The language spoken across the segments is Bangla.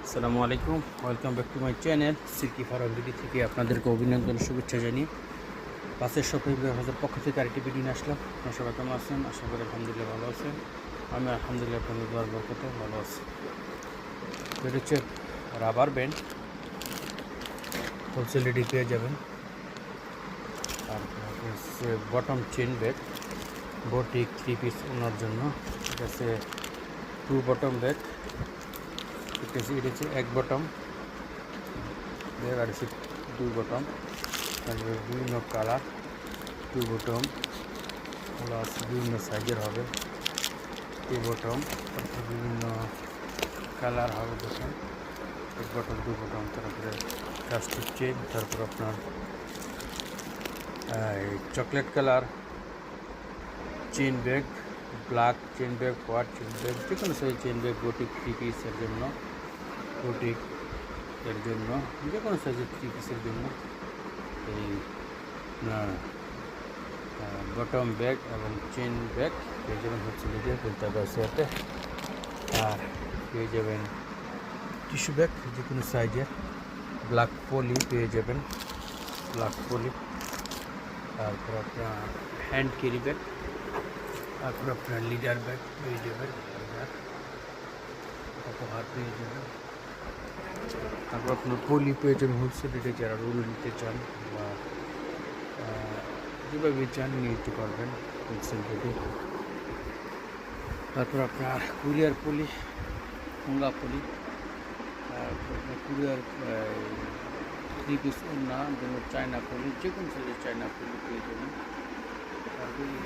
আসসালামু আলাইকুম, welcome back to my channel silky farm ভিডি থেকে আপনাদেরকে অভিনন্দন শুভেচ্ছা জানিয়ে পাশের শপিং হাউসের পক্ষ থেকে আরেকটি ভিডিও নিয়ে আসলাম। আপনারা সবাই কেমন আছেন? আশা করি আলহামদুলিল্লাহ ভালো আছেন। আমি আলহামদুলিল্লাহ আপনাদের দোয়ার বরকতে ভালো আছি। এটা হচ্ছে রাবার ব্যান্ড, হোলসেল রেডি পেয়ে যাবেন। তারপর হচ্ছে bottom chain bag, boutique 3 piece ওনার জন্য। এটা হচ্ছে 2 বটম ব্যাগ, এটা হচ্ছে 1 বটম ব্যাগ, আর হচ্ছে 2 বটম। তারপরে বিভিন্ন কালার 2 বটম প্লাস বিভিন্ন সাইজের হবে 2 বটম, তারপরে বিভিন্ন কালার হবে দেখুন 1 বটম 2 বটম। তারপরে প্লাস্টিক চেন, তারপর আপনার chocolate colour chain bag, black chain bag, white chain bag, যে কোনো সাইজ চেন ব্যাগ, বুটিক 3 পিসের জন্য, বুটিক এর জন্য যে কোনো সাইজের 3 পিসের জন্য এই বটম ব্যাগ এবং চেন ব্যাগ পেয়ে যাবেন হচ্ছে লিডে বলতে হবে সাথে। আর পেয়ে যাবেন টিস্যু ব্যাগ যে কোনো সাইজের, ব্ল্যাক পলি পেয়ে যাবেন, ব্ল্যাক পলি। তারপর আপনার হ্যান্ড ক্যারি ব্যাগ, তারপর আপনার লিডার ব্যাগ পেয়ে যাবেন, উপহার পেয়ে যাবেন। তারপর আপনার পলি পেয়ে যাবেন হোলসেল রেটে, যারা রোল নিতে চান বা যেভাবে চান নিতে পারবেন হোলসেল রেটে। তারপর আপনার কুরিয়ার পলি, ঠোঙ্গা পলি, তারপর কুরিয়ার 3 পিস ওড়না, যেমন চায়না পলি, যে কোনো সাইজের চায়না পলি পেয়ে যাবেন। তারপরে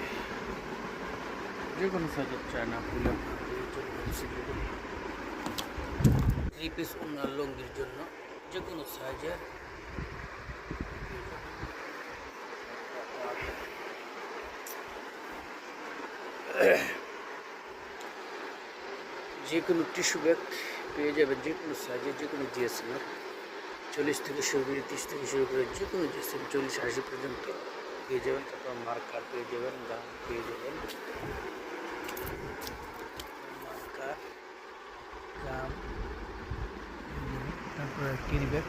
যে কোনো সাইজের চায়না পলি আপনার পেয়ে যাবেন হোলসেল রেটে। 3 পিস ওড়না লুঙ্গির জন্য যে কোনো সাইজের যে কোনো টিস্যু ব্যাগ পেয়ে যাবেন, যে কোনো সাইজের, যে কোনো জিএসএমের 40 থেকে শুরু করে 30 থেকে শুরু করে যে কোনো জিএসএম 40-80 পর্যন্ত পেয়ে যাবেন। তারপর মার্কার পেয়ে যাবেন, গাম পেয়ে যাবেন, মার্কার, গাম, তারপরে ক্যারি ব্যাগ,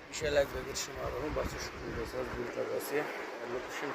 বিশাল এক ব্যাগের সমারোহ বাসের সুবিধা আছে লোকেশন।